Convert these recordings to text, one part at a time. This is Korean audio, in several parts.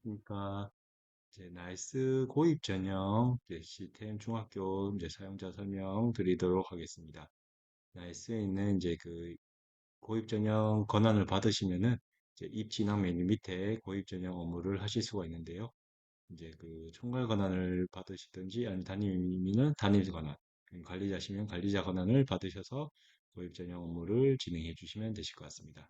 그러니까 이제 나이스 고입 전형 이제 시스템 중학교 이제 사용자 설명 드리도록 하겠습니다. 나이스에 있는 이제 그 고입 전형 권한을 받으시면은 이제 입 진학 메뉴 밑에 고입 전형 업무를 하실 수가 있는데요. 이제 그 총괄 권한을 받으시든지 아니면 담임이면 담임 권한, 관리자시면 관리자 권한을 받으셔서 고입 전형 업무를 진행해 주시면 되실 것 같습니다.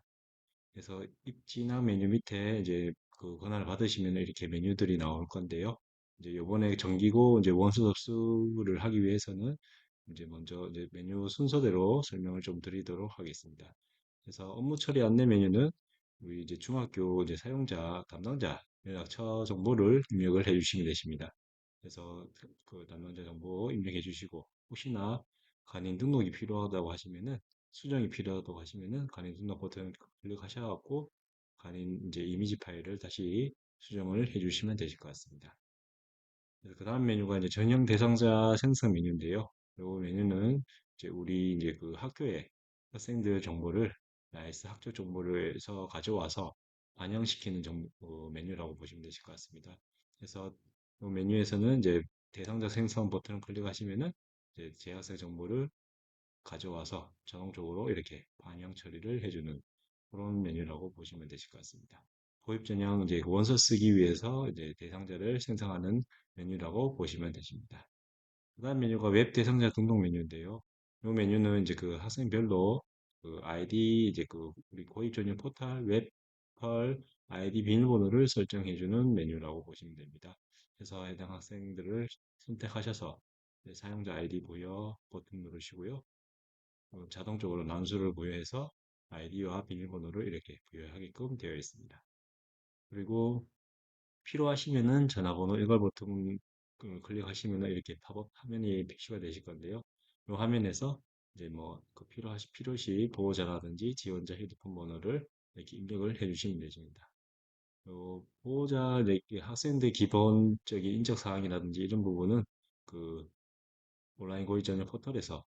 그래서 입진학 메뉴 밑에 이제 그 권한을 받으시면 이렇게 메뉴들이 나올 건데요. 이제 요번에 정기고 이제 원수 접수를 하기 위해서는 이제 먼저 이제 메뉴 순서대로 설명을 좀 드리도록 하겠습니다. 그래서 업무 처리 안내 메뉴는 우리 이제 중학교 이제 사용자 담당자 연락처 정보를 입력을 해주시면 되십니다. 그래서 그 담당자 정보 입력해 주시고 혹시나 간인 등록이 필요하다고 하시면은 수정이 필요하다고 하시면은 간인 등록 버튼 클릭하셔갖고 간인 이제 이미지 파일을 다시 수정을 해주시면 되실 것 같습니다. 그 다음 메뉴가 이제 전형 대상자 생성 메뉴인데요. 이 메뉴는 이제 우리 이제 그 학교에 학생들 정보를 나이스 학교 정보를 해서 가져와서 반영시키는 메뉴라고 보시면 되실 것 같습니다. 그래서 이 메뉴에서는 이제 대상자 생성 버튼을 클릭하시면은 이제 재학생 정보를 가져와서 자동적으로 이렇게 반영 처리를 해주는 그런 메뉴라고 보시면 되실 것 같습니다. 고입 전형 이제 원서 쓰기 위해서 이제 대상자를 생성하는 메뉴라고 보시면 되십니다. 그다음 메뉴가 웹 대상자 등록 메뉴인데요. 이 메뉴는 이제 그 학생별로 그 아이디 이제 그 우리 고입 전용 포털 웹펄 아이디 비밀번호를 설정해주는 메뉴라고 보시면 됩니다. 그래서 해당 학생들을 선택하셔서 사용자 아이디 부여 버튼 누르시고요. 자동적으로 난수를 부여해서 아이디와 비밀번호를 이렇게 부여하게끔 되어 있습니다. 그리고 필요하시면은 전화번호 이걸 버튼 클릭하시면은 이렇게 팝업 화면이 표시가 되실 건데요. 이 화면에서 이제 뭐그 필요시 보호자라든지 지원자 휴대폰 번호를 이렇게 입력을 해주시면 되십니다. 보호자 학생들 기본적인 인적 사항이라든지 이런 부분은 그 온라인 고의 전용 포털에서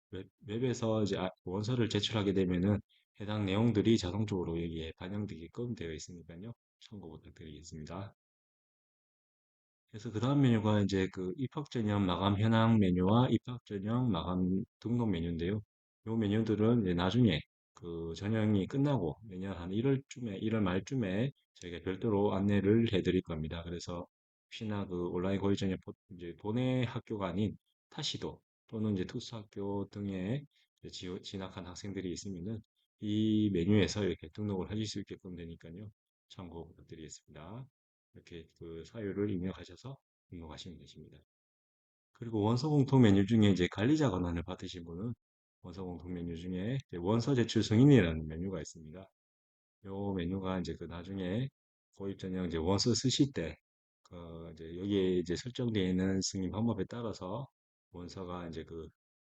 웹에서 이제 원서를 제출하게 되면은 해당 내용들이 자동적으로 여기에 반영되게끔 되어 있으니까요. 참고 부탁드리겠습니다. 그래서 그 다음 메뉴가 이제 그 입학 전형 마감 현황 메뉴와 입학 전형 마감 등록 메뉴인데요. 이 메뉴들은 이제 나중에 그 전형이 끝나고 내년 한 1월쯤에, 1월 말쯤에 저희가 별도로 안내를 해드릴 겁니다. 그래서 혹시나 그 온라인 고의 전형 이제 본회 학교가 아닌 타시도 또는 이제 특수학교 등에 이제 진학한 학생들이 있으면은 이 메뉴에서 이렇게 등록을 하실 수 있게끔 되니까요. 참고 부탁드리겠습니다. 이렇게 그 사유를 입력하셔서 등록하시면 되십니다. 그리고 원서 공통 메뉴 중에 이제 관리자 권한을 받으신 분은 원서 공통 메뉴 중에 이제 원서 제출 승인이라는 메뉴가 있습니다. 이 메뉴가 이제 그 나중에 고입 전형 이제 원서 쓰실 때, 이제 여기에 이제 설정되어 있는 승인 방법에 따라서 원서가 이제 그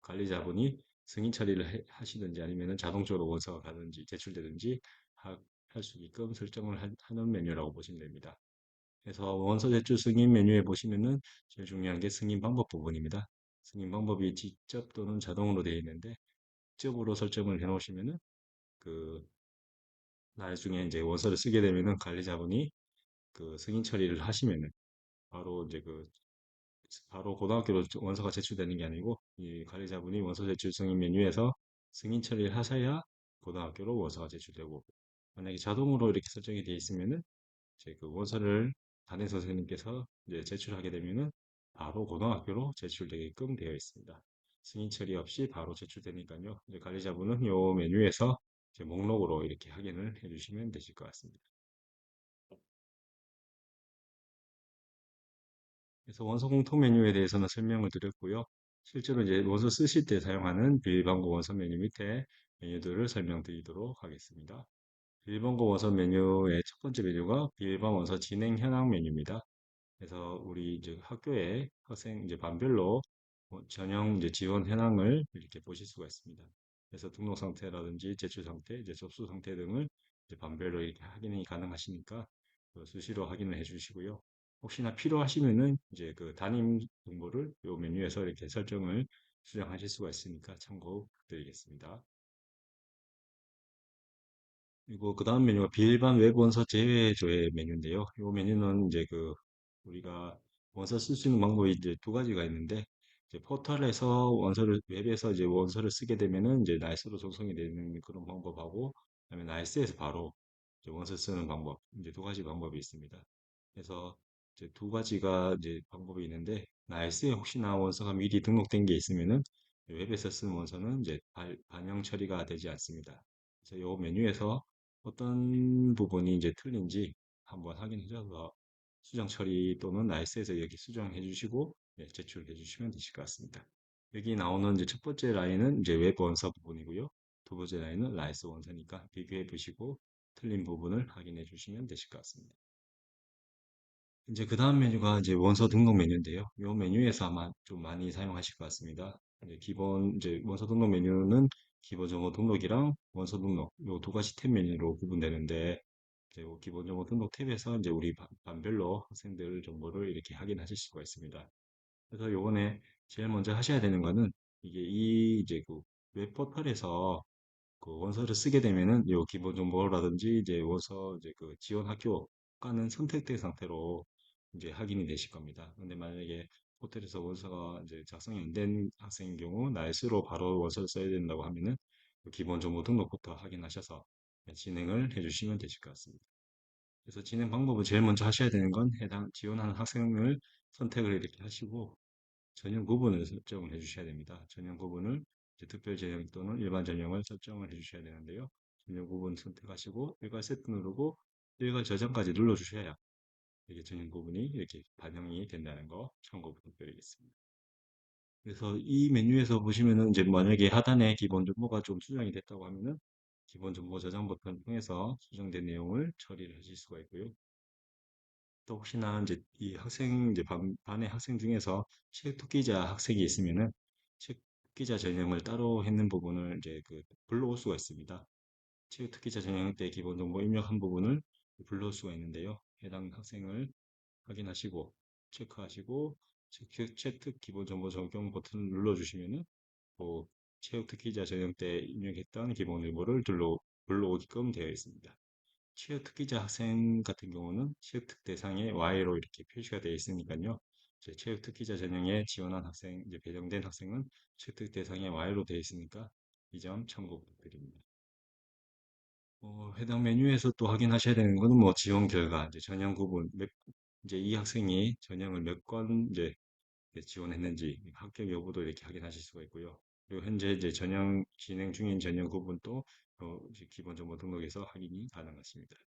관리자분이 승인 처리를 하시든지 아니면은 자동적으로 원서가 가든지 제출되든지 할 수 있게끔 설정을 하는 메뉴라고 보시면 됩니다. 그래서 원서 제출 승인 메뉴에 보시면은 제일 중요한 게 승인 방법 부분입니다. 승인 방법이 직접 또는 자동으로 되어 있는데 직접으로 설정을 해 놓으시면은 그 나중에 이제 원서를 쓰게 되면은 관리자분이 그 승인 처리를 하시면은 바로 이제 그 바로 고등학교로 원서가 제출되는 게 아니고 이 관리자분이 원서 제출 승인 메뉴에서 승인 처리를 하셔야 고등학교로 원서가 제출되고 만약에 자동으로 이렇게 설정이 되어 있으면은 이제 그 원서를 담임 선생님께서 이제 제출하게 되면은 바로 고등학교로 제출되게끔 되어 있습니다. 승인 처리 없이 바로 제출되니까요. 이제 관리자분은 이 메뉴에서 이제 목록으로 이렇게 확인을 해주시면 되실 것 같습니다. 그래서 원서 공통 메뉴에 대해서는 설명을 드렸고요. 실제로 이제 원서 쓰실 때 사용하는 비밀번호 원서 메뉴 밑에 메뉴들을 설명드리도록 하겠습니다. 비밀번호 원서 메뉴의 첫 번째 메뉴가 비밀번호 원서 진행 현황 메뉴입니다. 그래서 우리 이제 학교에 학생 이제 반별로 전형 이제 지원 현황을 이렇게 보실 수가 있습니다. 그래서 등록 상태라든지 제출 상태, 이제 접수 상태 등을 이제 반별로 이렇게 확인이 가능하시니까 수시로 확인을 해주시고요. 혹시나 필요하시면은 이제 그 담임 정보를 이 메뉴에서 이렇게 설정을 수정하실 수가 있으니까 참고 부탁드리겠습니다. 그리고 그 다음 메뉴가 비일반 웹 원서 제외 조회 메뉴인데요. 이 메뉴는 이제 우리가 원서 쓸 수 있는 방법이 이제 두 가지가 있는데, 이제 포털에서 원서를, 웹에서 이제 원서를 쓰게 되면은 이제 나이스로 전송이 되는 그런 방법하고, 그다음에 나이스에서 바로 이제 원서 쓰는 방법, 이제 두 가지 방법이 있습니다. 그래서 이제 두 가지가 이제 방법이 있는데, 나이스에 혹시나 원서가 미리 등록된 게 있으면은 웹에서 쓰는 원서는 이제 반영 처리가 되지 않습니다. 그래서 이 메뉴에서 어떤 부분이 이제 틀린지 한번 확인해 주셔서 수정 처리 또는 나이스에서 여기 수정해 주시고 제출해 주시면 되실 것 같습니다. 여기 나오는 이제 첫 번째 라인은 이제 웹 원서 부분이고요. 두 번째 라인은 나이스 원서니까 비교해 보시고 틀린 부분을 확인해 주시면 되실 것 같습니다. 이제 그 다음 메뉴가 이제 원서 등록 메뉴인데요. 이 메뉴에서 아마 좀 많이 사용하실 것 같습니다. 이제 기본 이제 원서 등록 메뉴는 기본 정보 등록이랑 원서 등록 요 두 가지 탭 메뉴로 구분되는데 이제 요 기본 정보 등록 탭에서 이제 우리 반별로 학생들 정보를 이렇게 확인하실 수가 있습니다. 그래서 요번에 제일 먼저 하셔야 되는 거는 이게 이 이제 웹 포털에서 원서를 쓰게 되면은 요 기본 정보라든지 이제 원서 이제 지원 학교과는 선택된 상태로 이제 확인이 되실 겁니다. 근데 만약에 호텔에서 원서가 이제 작성이 안 된 학생인 경우 날수로 바로 원서를 써야 된다고 하면은 그 기본 정보 등록부터 확인하셔서 진행을 해주시면 되실 것 같습니다. 그래서 진행 방법은 제일 먼저 하셔야 되는 건 해당 지원하는 학생을 선택을 이렇게 하시고 전형 구분을 설정을 해주셔야 됩니다. 전형 구분을 이제 특별 전형 또는 일반 전형을 설정을 해주셔야 되는데요. 전형 구분 선택하시고 일괄 세트 누르고 일괄 저장까지 눌러주셔야 이게 전형 구분이 이렇게 반영이 된다는 거 참고 부탁드리겠습니다. 그래서 이 메뉴에서 보시면은 이제 만약에 하단에 기본 정보가 좀 수정이 됐다고 하면은 기본 정보 저장 버튼을 통해서 수정된 내용을 처리를 하실 수가 있고요. 또 혹시나 이제 이 학생 이제 반의 학생 중에서 체육특기자 학생이 있으면은 체육특기자 전형을 따로 했는 부분을 이제 불러올 수가 있습니다. 체육특기자 전형 때 기본 정보 입력한 부분을 불러올 수가 있는데요. 해당 학생을 확인하시고 체크하시고 체특 기본 정보 적용 버튼을 눌러주시면은 뭐 체육특기자 전형 때 입력했던 기본 정보를 불러오게끔 되어 있습니다. 취업 특기자 학생 같은 경우는 취업 특 대상에 Y로 이렇게 표시가 되어 있으니까요. 이제 취업 특기자 전형에 지원한 학생, 이제 배정된 학생은 취업 특 대상에 Y로 되어 있으니까 이 점 참고 부탁드립니다. 해당 메뉴에서 또 확인하셔야 되는 거는 뭐 지원 결과, 이제 전형 구분, 이제 이 학생이 전형을 몇 건 이제 지원했는지 합격 여부도 이렇게 확인하실 수가 있고요. 그리고 현재 이제 전형 진행 중인 전형 구분도 이제 기본 정보 등록에서 확인이 가능하십니다.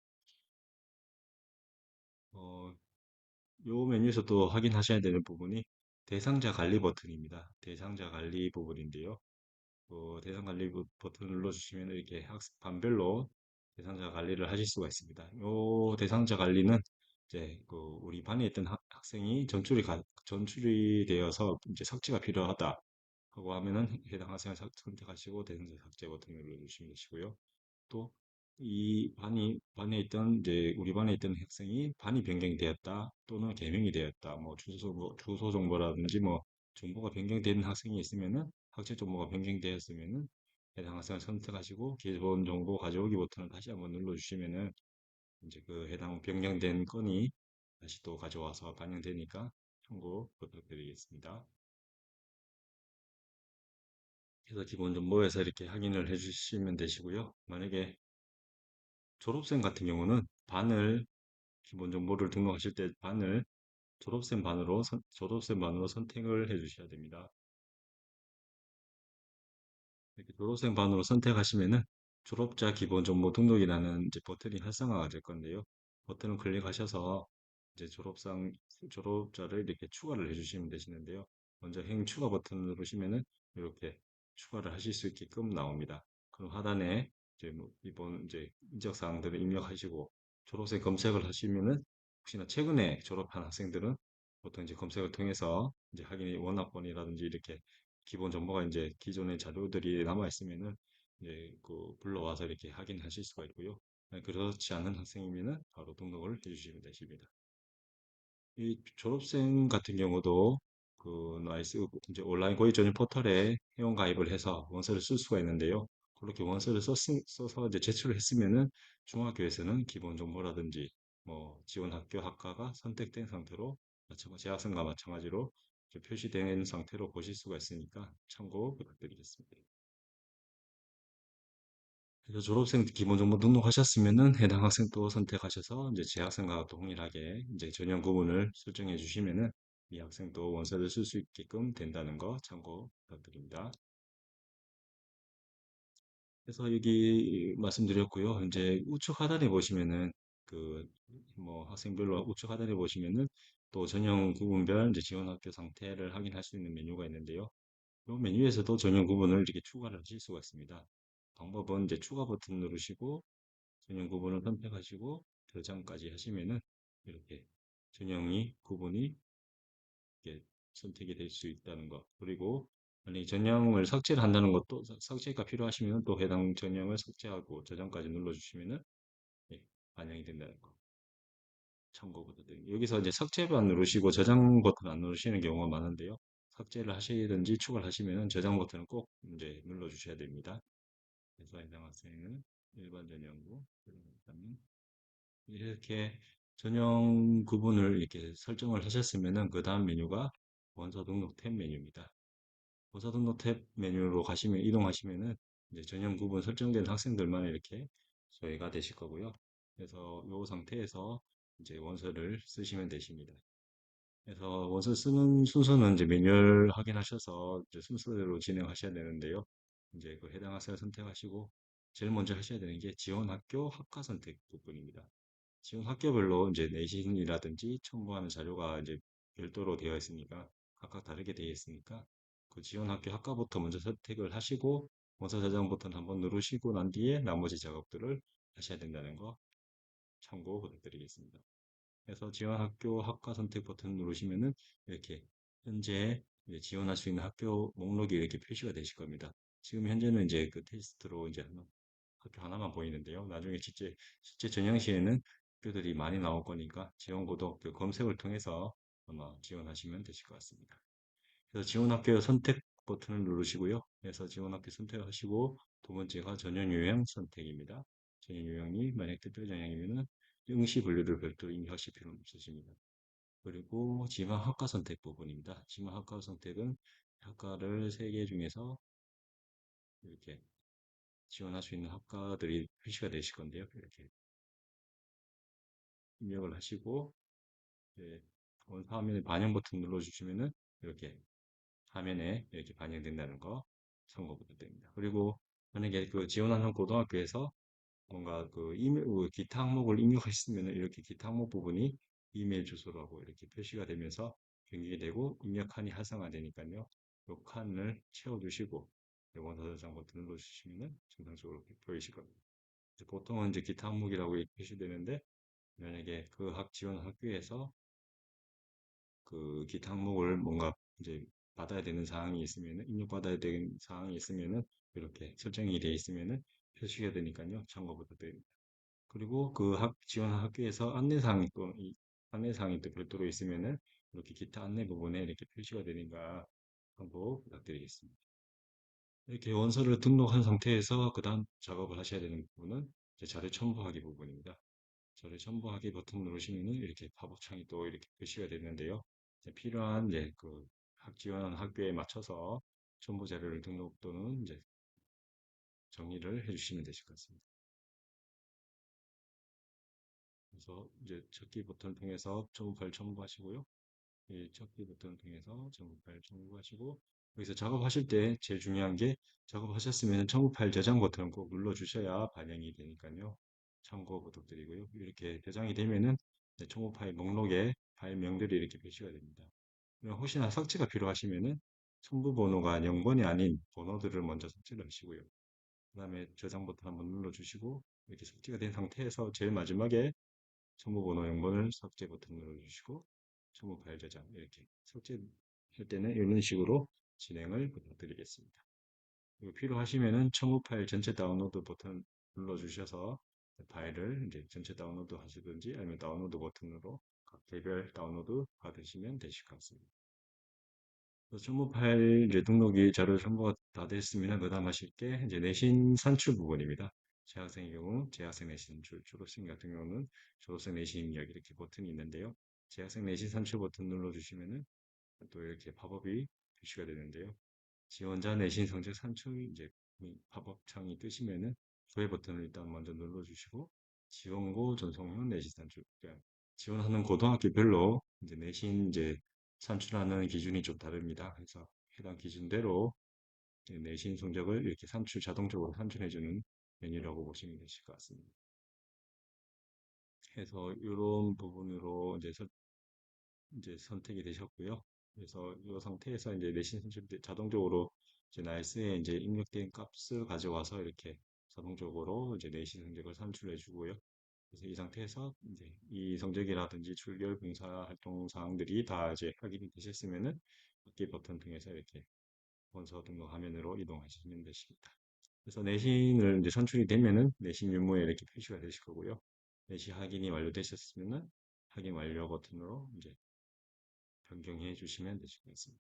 어, 요 메뉴에서 또 확인하셔야 되는 부분이 대상자 관리 버튼입니다. 대상자 관리 부분인데요. 대상 관리 버튼을 눌러주시면 이렇게 반별로 대상자 관리를 하실 수가 있습니다. 요 대상자 관리는 이제 우리 반에 있던 학생이 전출이 되어서 이제 삭제가 필요하다 하고 하면은 해당 학생을 선택하시고 대상자 삭제 버튼을 눌러주시면 되시고요. 또 이 반에 있던 이제 우리 반에 있던 학생이 반이 변경되었다 또는 개명이 되었다 뭐 주소 정보라든지 뭐 정보가 변경된 학생이 있으면은 학생 정보가 변경되었으면은 해당 학생을 선택하시고 기본 정보 가져오기 버튼을 다시 한번 눌러주시면은 이제 해당 변경된 건이 다시 또 가져와서 반영되니까 참고 부탁드리겠습니다. 그래서 기본 정보에서 이렇게 확인을 해주시면 되시고요. 만약에 졸업생 같은 경우는 반을 기본 정보를 등록하실 때 반을 졸업생 반으로 선택을 해 주셔야 됩니다. 이렇게 졸업생 반으로 선택하시면은 졸업자 기본 정보 등록이라는 이제 버튼이 활성화가 될 건데요. 버튼을 클릭하셔서 이제 졸업자를 이렇게 추가를 해주시면 되시는데요. 먼저 행 추가 버튼을 누르시면은 이렇게 추가를 하실 수 있게끔 나옵니다. 그럼 하단에 이제 뭐 이번 이제 인적 사항들을 입력하시고 졸업생 검색을 하시면은 혹시나 최근에 졸업한 학생들은 보통 이제 검색을 통해서 이제 확인이 원학번이라든지 이렇게 기본 정보가 이제 기존의 자료들이 남아 있으면은 이제 불러와서 이렇게 확인하실 수가 있고요. 그렇지 않은 학생이면은 바로 등록을 해주시면 되십니다. 이 졸업생 같은 경우도 나이스 이제 온라인 고액 전형 포털에 회원 가입을 해서 원서를 쓸 수가 있는데요. 그렇게 원서를 써서 이제 제출을 했으면은 중학교에서는 기본 정보라든지 뭐 지원 학교 학과가 선택된 상태로 재학생과 마찬가지로 이제 표시된 상태로 보실 수가 있으니까 참고 부탁드리겠습니다. 그래서 졸업생 기본 정보 등록하셨으면은 해당 학생 또 선택하셔서 이제 재학생과 동일하게 이제 전형 구분을 설정해 주시면은 이 학생도 원서를 쓸 수 있게끔 된다는 거 참고 부탁드립니다. 그래서 여기 말씀드렸고요. 이제 우측 하단에 보시면은 그 뭐 학생별로 우측 하단에 보시면은 또 전형 구분별 이제 지원 학교 상태를 확인할 수 있는 메뉴가 있는데요. 이 메뉴에서도 전형 구분을 이렇게 추가를 하실 수가 있습니다. 방법은 이제 추가 버튼 누르시고 전형 구분을 선택하시고 저장까지 하시면은 이렇게 전형이 구분이 이렇게 선택이 될 수 있다는 것. 그리고 만약에 전형을 삭제를 한다는 것도 삭제가 필요하시면 또 해당 전형을 삭제하고 저장까지 눌러주시면은 예, 반영이 된다는 거. 참고 버튼. 여기서 이제 삭제만 누르시고 저장 버튼 안 누르시는 경우가 많은데요. 삭제를 하시든지 추가를 하시면은 저장 버튼을 꼭 이제 눌러주셔야 됩니다. 그래서 해당 학생은 일반 전형고 그다음에 이렇게 전형 구분을 이렇게 설정을 하셨으면은 그 다음 메뉴가 원서 등록 탭 메뉴입니다. 원서 등록 탭 메뉴로 가시면 이동하시면은 이제 전형 구분 설정된 학생들만 이렇게 저희가 되실 거고요. 그래서 이 상태에서 이제 원서를 쓰시면 되십니다. 그래서 원서 쓰는 순서는 이제 매뉴얼 확인하셔서 이제 순서대로 진행하셔야 되는데요. 이제 그 해당 학생을 선택하시고 제일 먼저 하셔야 되는 게 지원 학교 학과 선택 부분입니다. 지금 학교별로 이제 내신이라든지 첨부하는 자료가 이제 별도로 되어 있으니까 각각 다르게 되어 있으니까 그 지원 학교 학과부터 먼저 선택을 하시고 원서 저장 버튼 한번 누르시고 난 뒤에 나머지 작업들을 하셔야 된다는 거 참고 부탁드리겠습니다. 그래서 지원 학교 학과 선택 버튼 누르시면은 이렇게 현재 이제 지원할 수 있는 학교 목록이 이렇게 표시가 되실 겁니다. 지금 현재는 이제 그 테스트로 이제 학교 하나만 보이는데요. 나중에 실제 전형 시에는 학교들이 많이 나올 거니까 지원고도 그 검색을 통해서 아마 지원하시면 되실 것 같습니다. 그래서 지원 학교 선택 버튼을 누르시고요. 그래서 지원 학교 선택하시고 두 번째가 전형 요양 선택입니다. 전형 요양이 만약 특별 전형이면은 응시 분류를 별도로 입력하실 필요는 없으십니다. 그리고 지망 학과 선택 부분입니다. 지망 학과 선택은 학과를 3개 중에서 이렇게 지원할 수 있는 학과들이 표시가 되실 건데요. 이렇게 입력을 하시고 이제 화면에 반영 버튼 눌러주시면은 이렇게 화면에 이렇게 반영된다는 거 참고 부탁드립니다. 그리고 만약에 그 지원하는 고등학교에서 뭔가 그 이메일, 기타 항목을 입력하셨으면 이렇게 기타 항목 부분이 이메일 주소라고 이렇게 표시가 되면서 변경이 되고 입력 칸이 활성화되니까요. 이 칸을 채워주시고 원서 저장 버튼 눌러주시면 정상적으로 보이실 겁니다. 보통은 이제 기타 항목이라고 이렇게 표시되는데 만약에 그 지원 학교에서 그 기타 항목을 뭔가 이제 받아야 되는 사항이 있으면은 입력받아야 되는 사항이 있으면은 이렇게 설정이 되어 있으면은 표시가 되니까요. 참고 부탁드립니다. 그리고 그 지원 학교에서 안내사항이 또 별도로 있으면은 이렇게 기타 안내 부분에 이렇게 표시가 되니까 참고 부탁드리겠습니다. 이렇게 원서를 등록한 상태에서 그 다음 작업을 하셔야 되는 부분은 이제 자료 첨부하기 부분입니다. 자료 첨부하기 버튼 누르시면은 이렇게 팝업창이 또 이렇게 표시가 되는데요. 이제 필요한 이제 그 지원하는 학교에 맞춰서 첨부 자료를 등록 또는 이제 정리를 해주시면 되실 것 같습니다. 그래서 이제 찾기 버튼을 통해서 첨부 파일 첨부하시고요. 이 찾기 버튼을 통해서 첨부 파일 첨부하시고 여기서 작업하실 때 제일 중요한 게 작업하셨으면 첨부 파일 저장 버튼을 꼭 눌러주셔야 반영이 되니까요. 참고 부탁드리고요. 이렇게 저장이 되면은 첨부 파일 목록에 파일명들이 이렇게 표시가 됩니다. 혹시나 삭제가 필요하시면은 첨부 번호가 0번이 아닌 번호들을 먼저 삭제를 하시고요. 그 다음에 저장 버튼 한번 눌러주시고 이렇게 삭제가 된 상태에서 제일 마지막에 첨부 번호 0번을 삭제 버튼 눌러주시고 첨부 파일 저장 이렇게 삭제할 때는 이런 식으로 진행을 부탁드리겠습니다. 그리고 필요하시면은 첨부 파일 전체 다운로드 버튼 눌러주셔서 파일을 이제 전체 다운로드 하시든지 아니면 다운로드 버튼으로 각 개별 다운로드 받으시면 되실 것 같습니다. 첨부 파일 이제 등록이 자료 첨부가 다 됐으면 그다음 하실 게 이제 내신 산출 부분입니다. 재학생의 경우 재학생 내신 졸업생 같은 경우는 졸업생 내신 입력 이렇게 버튼이 있는데요. 재학생 내신 산출 버튼 눌러주시면은 또 이렇게 팝업이 표시가 되는데요. 지원자 내신 성적 산출 이제 이 팝업 창이 뜨시면은 조회 버튼을 일단 먼저 눌러주시고 지원고 전송형 내신 산출 그러니까 지원하는 고등학교별로 이제 내신 이제 산출하는 기준이 좀 다릅니다. 그래서 해당 기준대로 이제 내신 성적을 이렇게 자동적으로 산출해주는 메뉴라고 보시면 되실 것 같습니다. 그래서 이런 부분으로 이제 선택이 되셨고요. 그래서 이 상태에서 이제 내신 선출 때 자동적으로 이제 나이스에 이제 입력된 값을 가져와서 이렇게 자동적으로 이제 내신 성적을 산출해 주고요. 그래서 이 상태에서 이제 이 성적이라든지 출결 봉사 활동 사항들이 다 이제 확인이 되셨으면은 받기 버튼 통해서 이렇게 원서 등록 화면으로 이동하시면 되십니다. 그래서 내신을 이제 산출이 되면은 내신 유무에 이렇게 표시가 되실 거고요. 내신 확인이 완료되셨으면은 확인 완료 버튼으로 이제 변경해 주시면 되실 것 같습니다.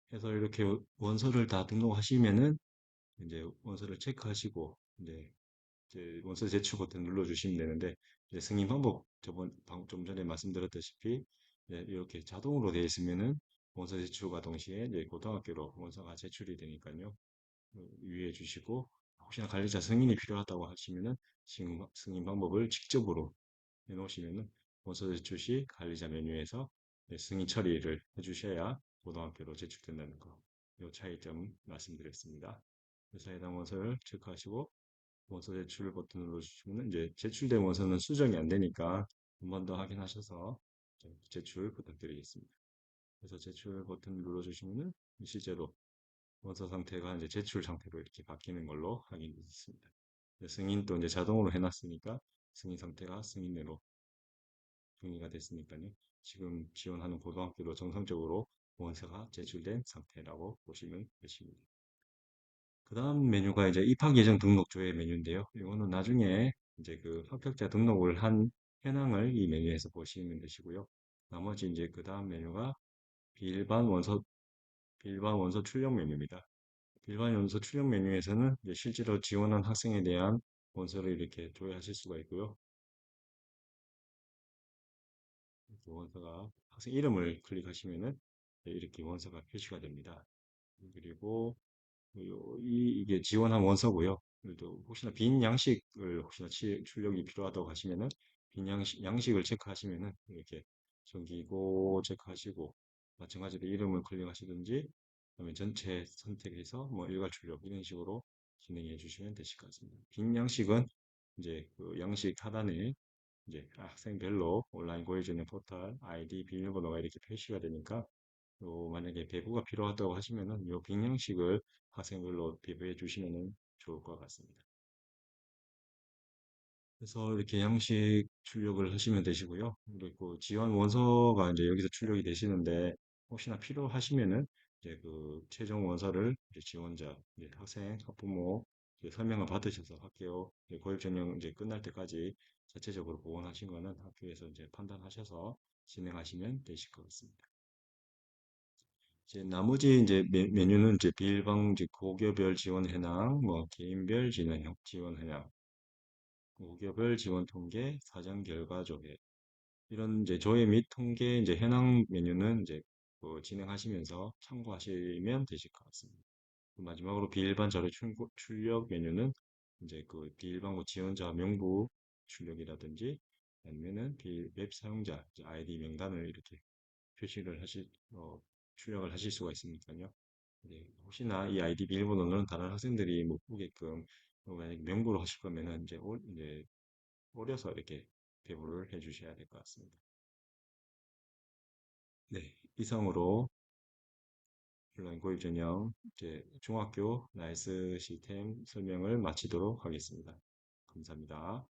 그래서 이렇게 원서를 다 등록하시면은 이제 원서를 체크하시고 이제 원서 제출 버튼 눌러주시면 되는데 이제 승인 방법 좀 전에 말씀드렸다시피 이렇게 자동으로 되어 있으면은 원서 제출과 동시에 이제 고등학교로 원서가 제출이 되니까요. 유의해 주시고 혹시나 관리자 승인이 필요하다고 하시면은 승인 방법을 직접으로 해놓으시면은 원서 제출 시 관리자 메뉴에서 승인 처리를 해주셔야 고등학교로 제출된다는 거. 이 차이점 말씀드렸습니다. 그래서 해당 원서를 체크하시고 원서 제출 버튼 눌러주시면 이제 제출된 원서는 수정이 안 되니까 한 번 더 확인하셔서 제출 부탁드리겠습니다. 그래서 제출 버튼 눌러주시면 실제로 원서 상태가 이제 제출 상태로 이렇게 바뀌는 걸로 확인됐습니다. 승인도 이제 자동으로 해놨으니까 승인 상태가 승인으로 정리가 됐으니까요. 지금 지원하는 고등학교로 정상적으로 원서가 제출된 상태라고 보시면 되십니다. 그 다음 메뉴가 이제 입학 예정 등록 조회 메뉴인데요. 이거는 나중에 이제 그 합격자 등록을 한 현황을 이 메뉴에서 보시면 되시고요. 나머지 이제 그 다음 메뉴가 비일반 원서, 비일반 원서 출력 메뉴입니다. 비일반 원서 출력 메뉴에서는 이제 실제로 지원한 학생에 대한 원서를 이렇게 조회하실 수가 있고요. 원서가 학생 이름을 클릭하시면은 이렇게 원서가 표시가 됩니다. 그리고 이게 지원한 원서고요. 그래도 혹시나 빈 양식을 혹시나 출력이 필요하다고 하시면은 빈 양식을 체크하시면은 이렇게 정기고 체크하시고 마찬가지로 이름을 클릭하시든지 그다음에 전체 선택해서 뭐 일괄 출력 이런 식으로 진행해 주시면 되실 것 같습니다. 빈 양식은 이제 그 양식 하단에 이제 학생별로 온라인 고액전형 포털 아이디 비밀번호가 이렇게 표시가 되니까 만약에 배부가 필요하다고 하시면은 요 빈형식을 학생별로 배부해 주시면은 좋을 것 같습니다. 그래서 이렇게 양식 출력을 하시면 되시고요. 그리고 지원 원서가 이제 여기서 출력이 되시는데 혹시나 필요하시면은 이제 그 최종 원서를 이제 지원자, 이제 학생, 학부모 이제 설명을 받으셔서 학교 고육 전형 이제 끝날 때까지 자체적으로 보완하신 거는 학교에서 이제 판단하셔서 진행하시면 되실 것 같습니다. 이제 나머지 이제 메뉴는 이제 비일방 즉 고교별 지원 현황, 뭐 개인별 지원 현황, 고교별 지원 통계, 사전 결과 조회 이런 이제 조회 및 통계 이제 현황 메뉴는 이제 그 진행하시면서 참고하시면 되실 것 같습니다. 마지막으로 비일반 자료 출력 메뉴는 이제 그 비일반고 지원자 명부 출력이라든지 아니면은 웹 사용자 아이디 명단을 이렇게 표시를 출력을 하실 수가 있으니까요. 네, 혹시나 이 아이디 비밀번호는 다른 학생들이 못 보게끔 만약 명부로 하실 거면은 이제 오려서 이렇게 배부를 해 주셔야 될 것 같습니다. 네, 이상으로 온라인 고입 전형 이제 중학교 나이스 시스템 설명을 마치도록 하겠습니다. 감사합니다.